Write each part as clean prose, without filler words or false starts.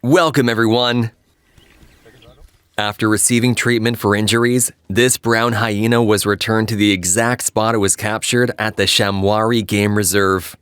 Welcome, everyone! After receiving treatment for injuries, this brown hyena was returned to the exact spot it was captured at the Sanctuary Game Reserve.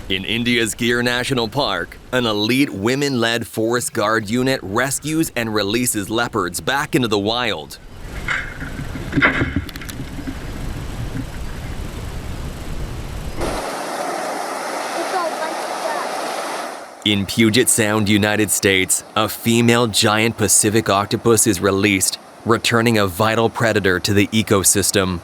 In India's Gir National Park, an elite women-led forest guard unit rescues and releases leopards back into the wild. In Puget Sound, United States, a female giant Pacific octopus is released, returning a vital predator to the ecosystem.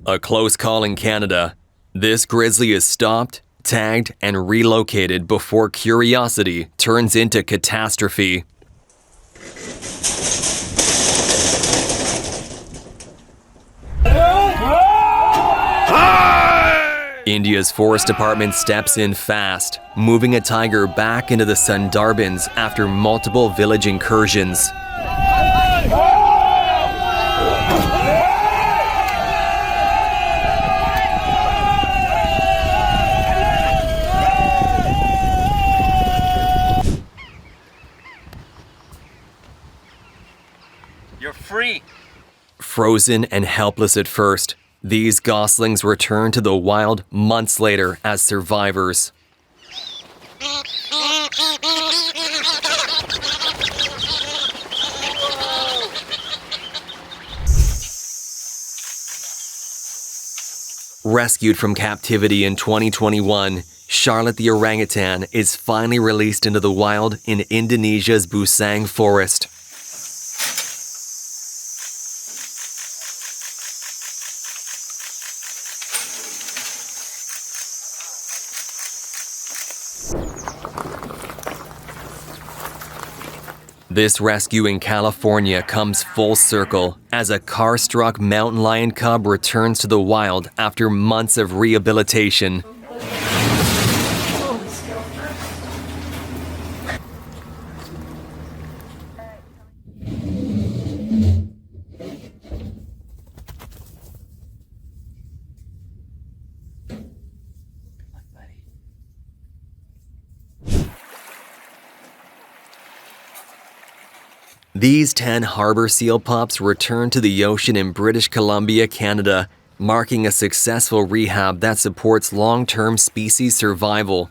A close call in Canada. This grizzly is stopped, tagged, and relocated before curiosity turns into catastrophe. India's forest department steps in fast, moving a tiger back into the Sundarbans after multiple village incursions. You're free. Frozen and helpless at first, these goslings return to the wild months later as survivors. Rescued from captivity in 2021, Charlotte the orangutan is finally released into the wild in Indonesia's Busang forest. This rescue in California comes full circle as a car-struck mountain lion cub returns to the wild after months of rehabilitation. These 10 harbor seal pups return to the ocean in British Columbia, Canada, marking a successful rehab that supports long-term species survival.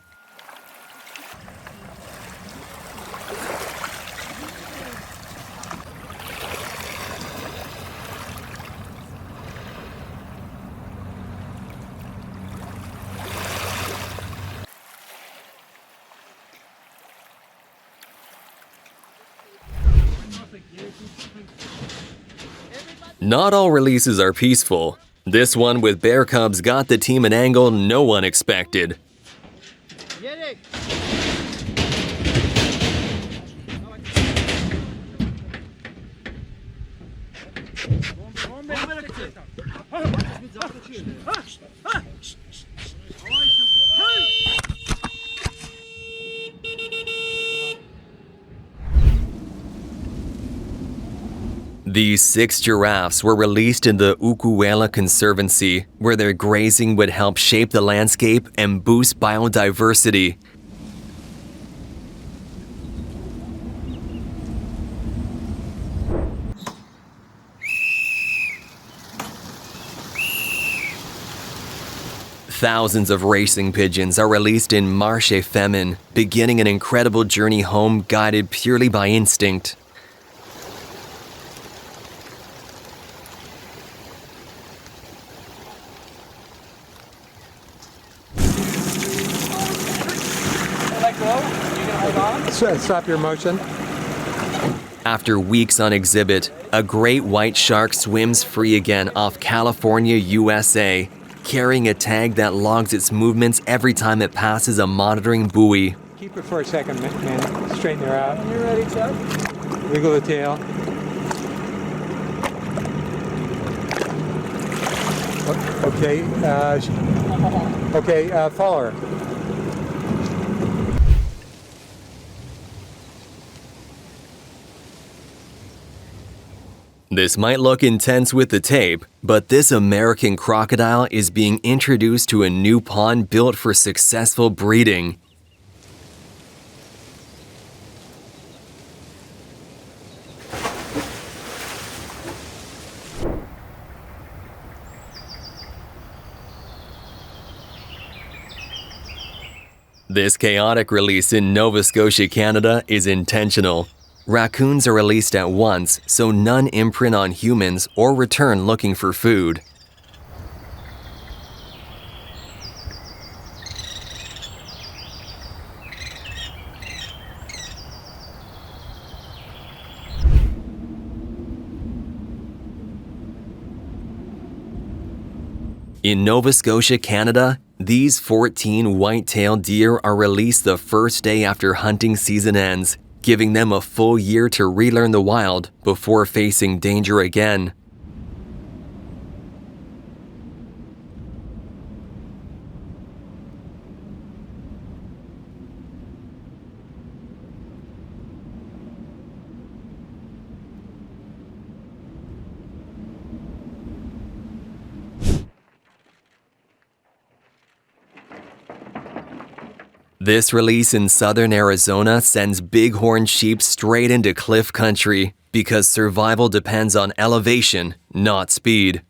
Not all releases are peaceful. This one with bear cubs got the team an angle no one expected. These 6 giraffes were released in the Ukuwela Conservancy, where their grazing would help shape the landscape and boost biodiversity. Thousands of racing pigeons are released in Marche Femin, beginning an incredible journey home guided purely by instinct. Stop your motion. After weeks on exhibit, a great white shark swims free again off California, USA, carrying a tag that logs its movements every time it passes a monitoring buoy. Keep it for a second, man. Straighten her out. When you're ready, Chuck. Wiggle the tail. Okay. Follow her. This might look intense with the tape, but this American crocodile is being introduced to a new pond built for successful breeding. This chaotic release in Nova Scotia, Canada is intentional. Raccoons are released at once, so none imprint on humans or return looking for food. In Nova Scotia, Canada, these 14 white-tailed deer are released the first day after hunting season ends, giving them a full year to relearn the wild before facing danger again. This release in southern Arizona sends bighorn sheep straight into cliff country because survival depends on elevation, not speed.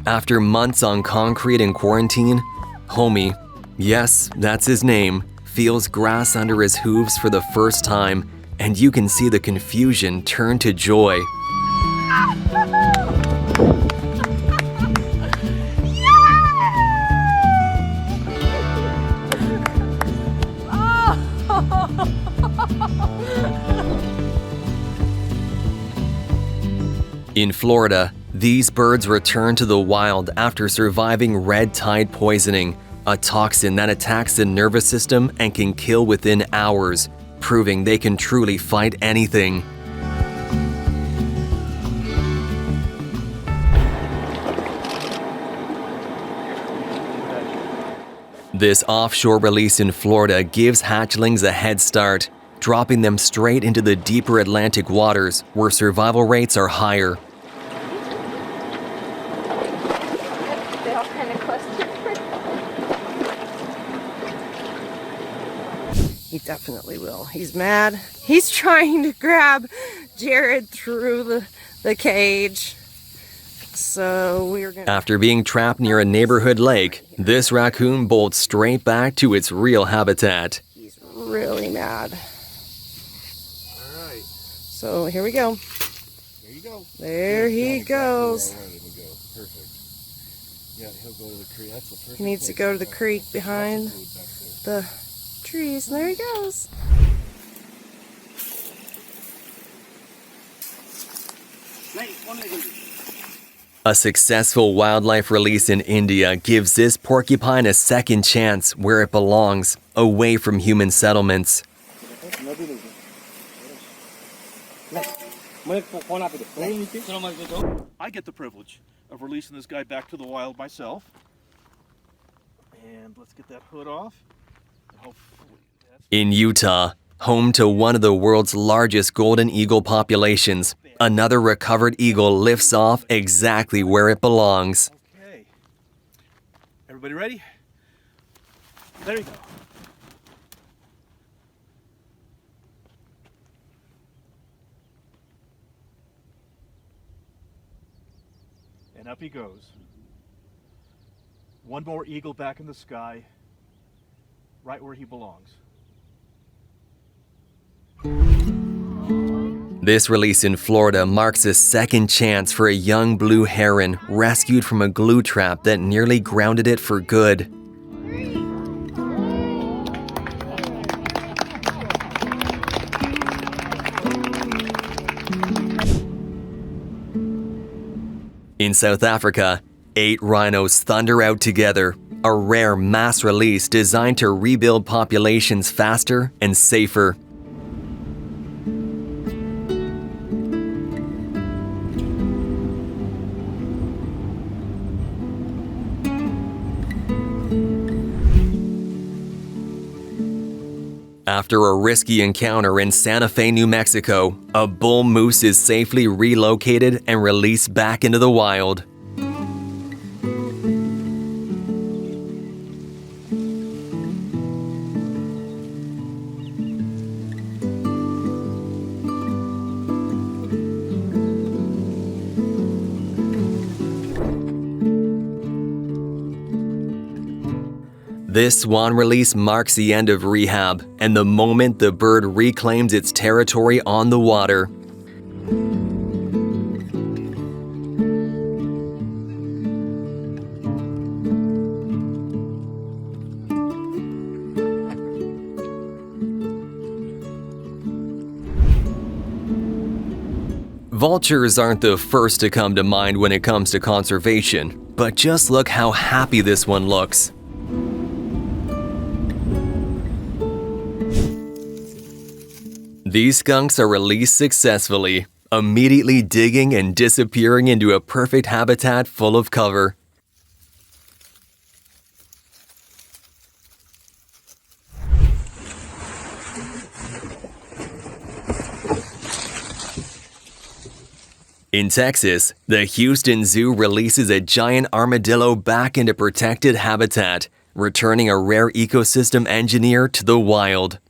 After months on concrete and quarantine, Homie, yes, that's his name, feels grass under his hooves for the first time, and you can see the confusion turn to joy. In Florida, these birds return to the wild after surviving red tide poisoning, a toxin that attacks the nervous system and can kill within hours, proving they can truly fight anything. This offshore release in Florida gives hatchlings a head start, dropping them straight into the deeper Atlantic waters where survival rates are higher. They all kind of cluster. He definitely will. He's mad. He's trying to grab Jared through the cage. So we're gonna... After being trapped near a neighborhood lake, this raccoon bolts straight back to its real habitat. He's really mad. All right. So here we go. There you go. There he goes. Right, there we go. Perfect. Yeah, he'll go to the creek. That's the perfect He needs to place. go to the creek behind Lots of food back there. the trees. And there he goes. A successful wildlife release in India gives this porcupine a second chance where it belongs, away from human settlements. I get the privilege of releasing this guy back to the wild myself. And let's get that hood off. Hopefully that's... In Utah, home to one of the world's largest golden eagle populations, another recovered eagle lifts off exactly where it belongs. Okay. Everybody ready? There you go. And up he goes. One more eagle back in the sky, right where he belongs. This release in Florida marks a second chance for a young blue heron rescued from a glue trap that nearly grounded it for good. In South Africa, 8 rhinos thunder out together, a rare mass release designed to rebuild populations faster and safer. After a risky encounter in Santa Fe, New Mexico, a bull moose is safely relocated and released back into the wild. This swan release marks the end of rehab and the moment the bird reclaims its territory on the water. Vultures aren't the first to come to mind when it comes to conservation, but just look how happy this one looks. These skunks are released successfully, immediately digging and disappearing into a perfect habitat full of cover. In Texas, the Houston Zoo releases a giant armadillo back into protected habitat, returning a rare ecosystem engineer to the wild.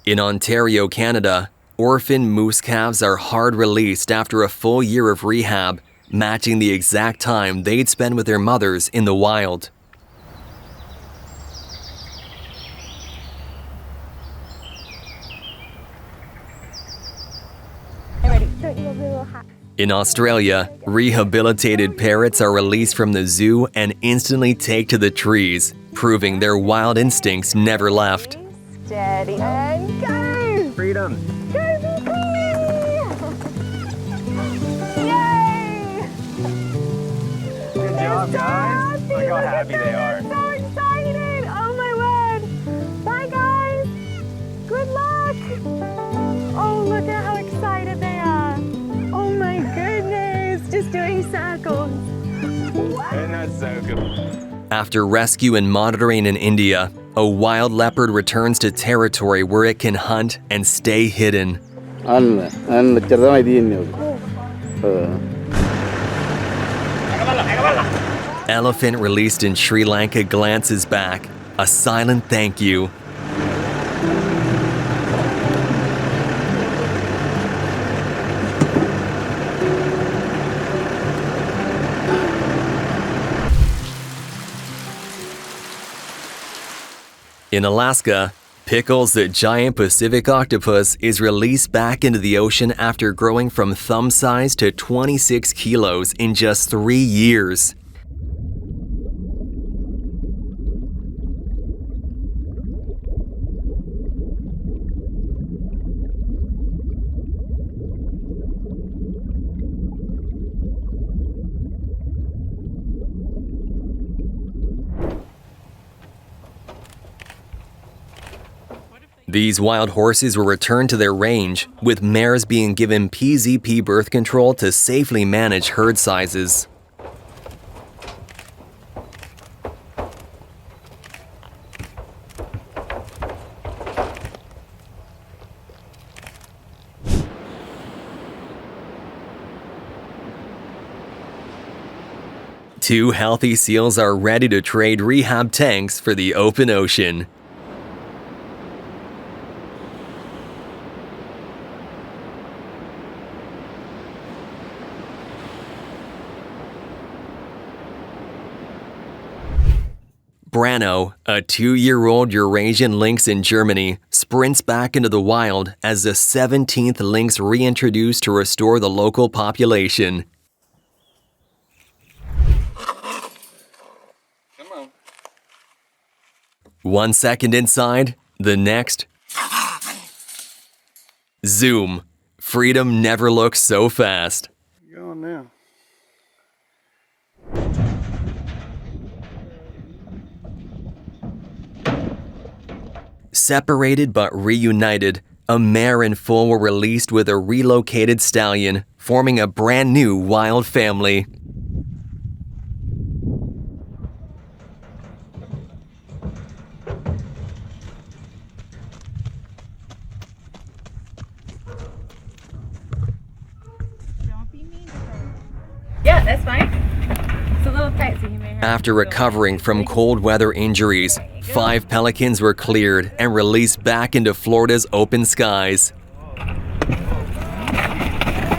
In Ontario, Canada, orphan moose calves are hard released after a full year of rehab, matching the exact time they'd spend with their mothers in the wild. In Australia, rehabilitated parrots are released from the zoo and instantly take to the trees, proving their wild instincts never left. Steady and go! Freedom. Go, be free! Yay! Good job, guys. Look Look how at happy them, they are. they're so excited! Oh my word! Bye, guys! Good luck! Oh, look at how excited they are! Oh my goodness! Just doing circles. Wow. Isn't that so cool? After rescue and monitoring in India, a wild leopard returns to territory where it can hunt and stay hidden. Elephant released in Sri Lanka glances back, a silent thank you. In Alaska, Pickles, the giant Pacific octopus, is released back into the ocean after growing from thumb size to 26 kilos in just 3 years. These wild horses were returned to their range, with mares being given PZP birth control to safely manage herd sizes. Two healthy seals are ready to trade rehab tanks for the open ocean. Brano, a 2-year-old Eurasian lynx in Germany, sprints back into the wild as the 17th lynx reintroduced to restore the local population. Come on. 1 second inside, the next. Zoom. Freedom never looks so fast. Go on now. Separated but reunited, a mare and foal were released with a relocated stallion, forming a brand new wild family. Yeah, that's fine. It's a little tight, so you may have After recovering from cold weather injuries, 5 pelicans were cleared and released back into Florida's open skies. Hell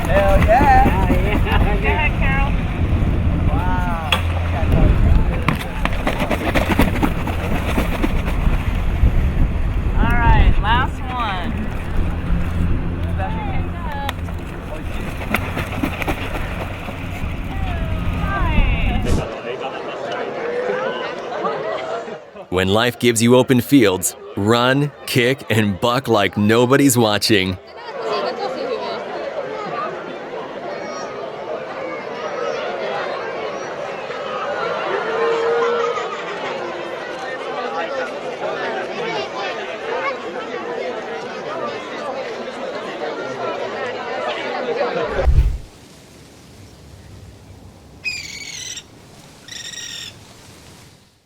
yeah! Go ahead, Carol. Wow. All right, last one. When life gives you open fields, run, kick, and buck like nobody's watching.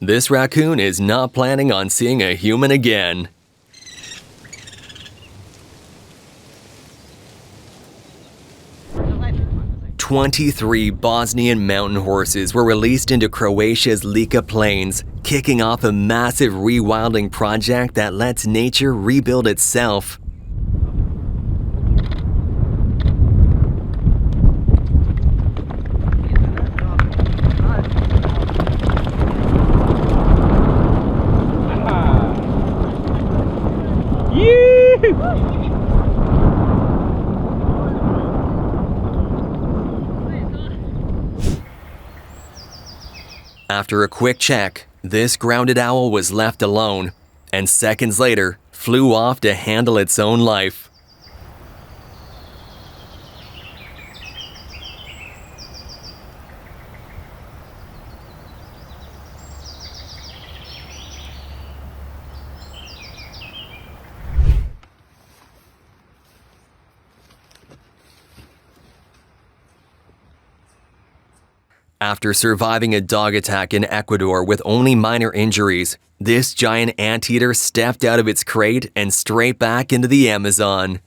This raccoon is not planning on seeing a human again. "23 Bosnian mountain horses were released into Croatia's Lika plains, kicking off a massive rewilding project that lets nature rebuild itself. After a quick check, this grounded owl was left alone, and seconds later, flew off to handle its own life. After surviving a dog attack in Ecuador with only minor injuries, this giant anteater stepped out of its crate and straight back into the Amazon.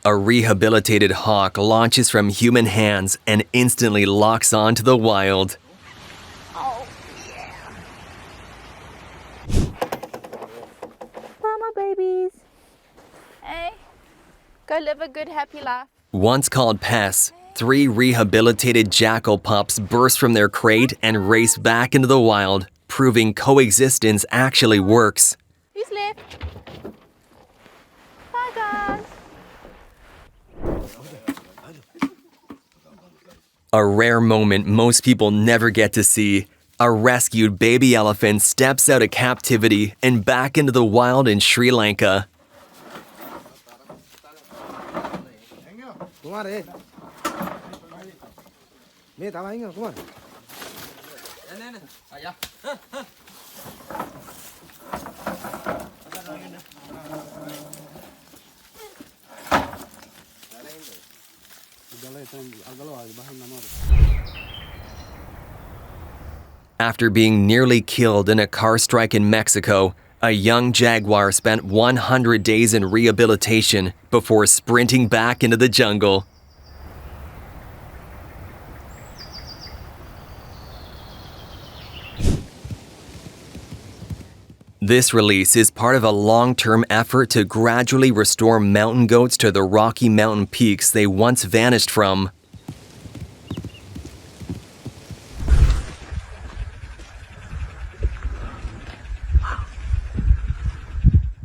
A rehabilitated hawk launches from human hands and instantly locks onto the wild. Oh, yeah. Mama babies. Hey, go live a good, happy life. Once called pests, 3 rehabilitated jackal pups burst from their crate and race back into the wild, proving coexistence actually works. Who's left? Bye, guys. A rare moment most people never get to see. A rescued baby elephant steps out of captivity and back into the wild in Sri Lanka. After being nearly killed in a car strike in Mexico, A young jaguar spent 100 days in rehabilitation before sprinting back into the jungle. This release is part of a long-term effort to gradually restore mountain goats to the Rocky Mountain peaks they once vanished from.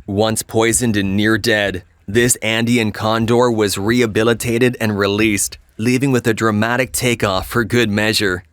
Once poisoned and near dead, this Andean condor was rehabilitated and released, leaving with a dramatic takeoff for good measure.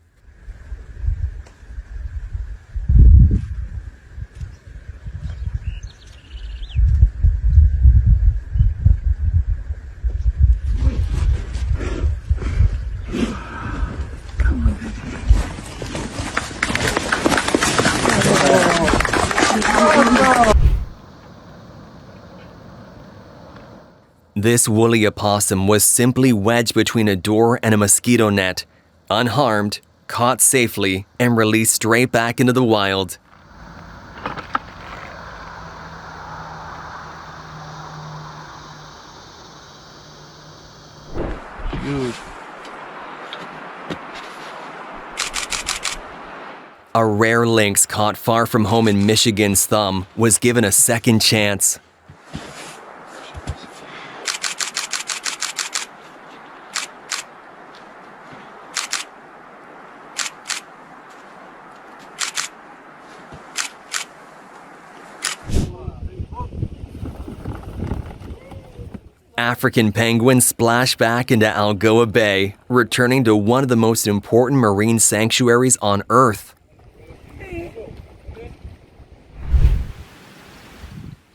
This woolly opossum was simply wedged between a door and a mosquito net, unharmed, caught safely, and released straight back into the wild. Huge. A rare lynx caught far from home in Michigan's Thumb was given a second chance. African penguins splash back into Algoa Bay, returning to one of the most important marine sanctuaries on Earth.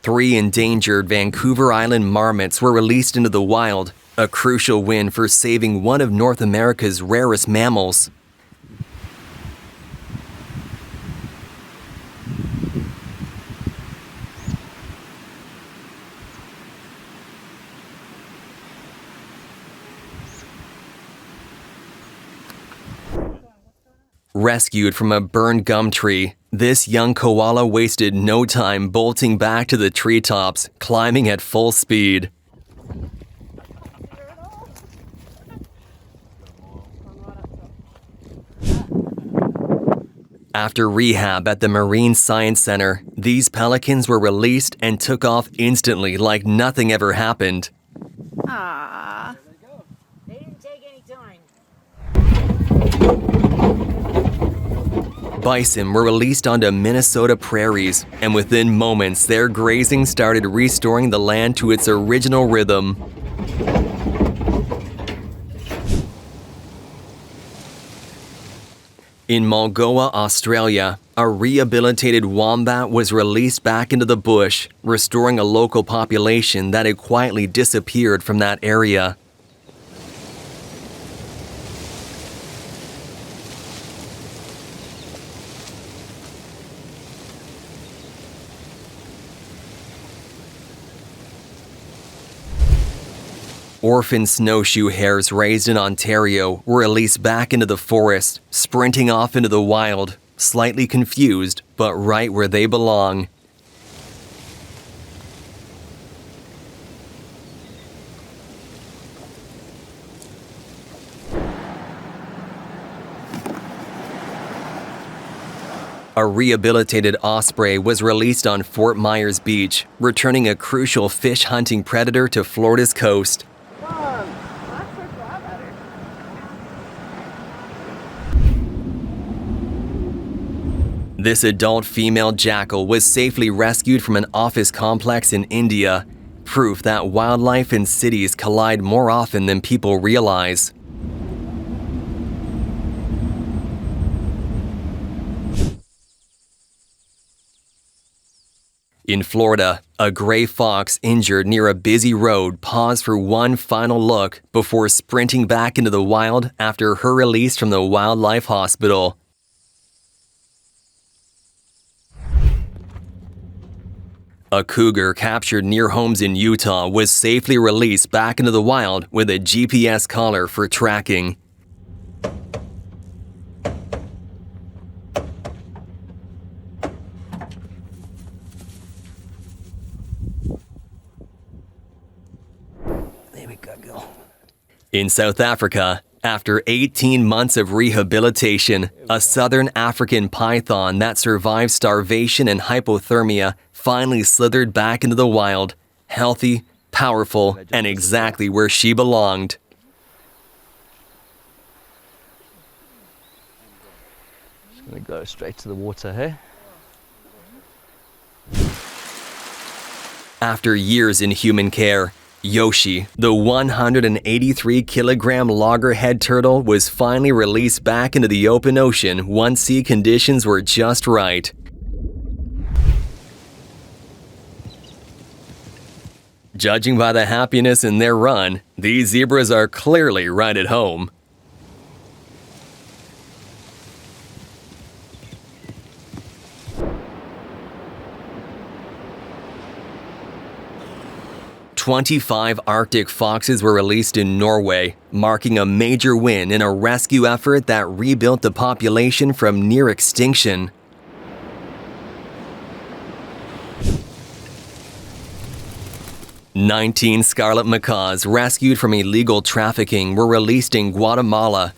3 endangered Vancouver Island marmots were released into the wild, a crucial win for saving one of North America's rarest mammals. Rescued from a burned gum tree, this young koala wasted no time bolting back to the treetops, climbing at full speed. After rehab at the Marine Science Center, these pelicans were released and took off instantly like nothing ever happened. Aww. They didn't take any time. Bison were released onto Minnesota prairies, and within moments their grazing started restoring the land to its original rhythm. In Mulgoa, Australia, a rehabilitated wombat was released back into the bush, restoring a local population that had quietly disappeared from that area. Orphan snowshoe hares raised in Ontario were released back into the forest, sprinting off into the wild, slightly confused, but right where they belong. A rehabilitated osprey was released on Fort Myers Beach, returning a crucial fish hunting predator to Florida's coast. This adult female jackal was safely rescued from an office complex in India, proof that wildlife and cities collide more often than people realize. In Florida, a gray fox injured near a busy road paused for one final look before sprinting back into the wild after her release from the wildlife hospital. A cougar captured near homes in Utah was safely released back into the wild with a GPS collar for tracking. Good girl. In South Africa, after 18 months of rehabilitation, a southern African python that survived starvation and hypothermia finally slithered back into the wild, healthy, powerful, and exactly where she belonged. Just gonna go straight to the water here. After years in human care, Yoshi, the 183-kilogram loggerhead turtle, was finally released back into the open ocean once sea conditions were just right. Judging by the happiness in their run, these zebras are clearly right at home. "25 Arctic foxes were released in Norway, marking a major win in a rescue effort that rebuilt the population from near extinction. "19 scarlet macaws rescued from illegal trafficking were released in Guatemala.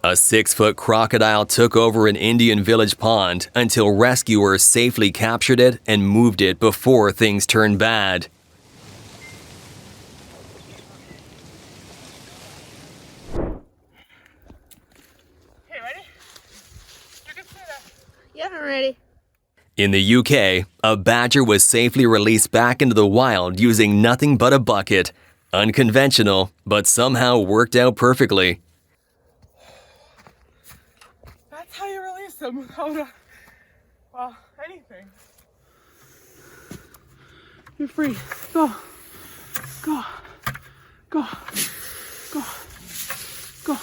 A 6-foot crocodile took over an Indian village pond until rescuers safely captured it and moved it before things turned bad. Okay, ready? You can say that. Yeah, I'm ready. In the UK, a badger was safely released back into the wild using nothing but a bucket. Unconventional, but somehow worked out perfectly. That's how you release them without anything. You're free. Go. Go. Go. Go. Go.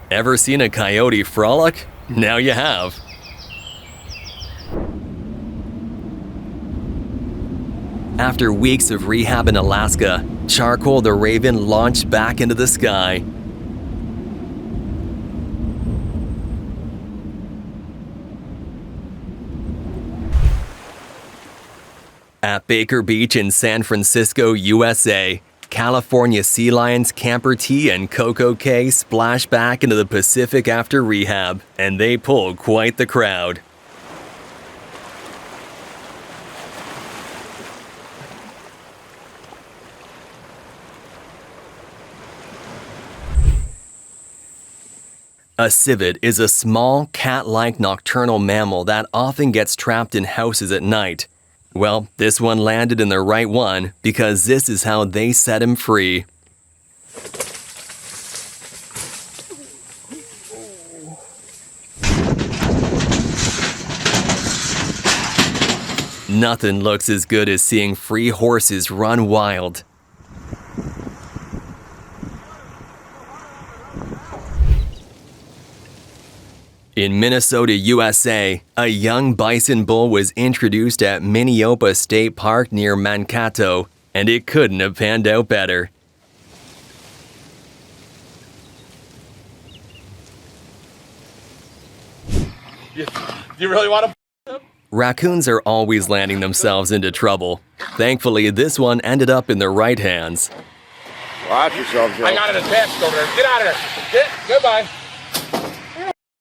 Ever seen a coyote frolic? Now you have. After weeks of rehab in Alaska, Charcoal the Raven launched back into the sky. At Baker Beach in San Francisco, USA, California sea lions Camper T and Coco K splash back into the Pacific after rehab, and they pull quite the crowd. A civet is a small, cat-like nocturnal mammal that often gets trapped in houses at night. Well, this one landed in the right one because this is how they set him free. Nothing looks as good as seeing free horses run wild. In Minnesota, USA, a young bison bull was introduced at Minneopa State Park near Mankato, and it couldn't have panned out better. You really want to? Raccoons are always landing themselves into trouble. Thankfully, this one ended up in the right hands. Watch yourself, Joe. I got it attached over there. Get out of there. Goodbye.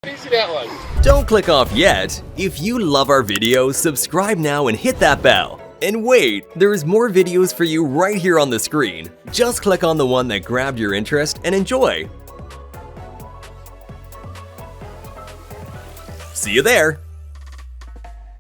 Easy that was. Don't click off yet. If you love our videos, subscribe now and hit that bell. And wait, there's more videos for you right here on the screen. Just click on the one that grabbed your interest and enjoy. See you there.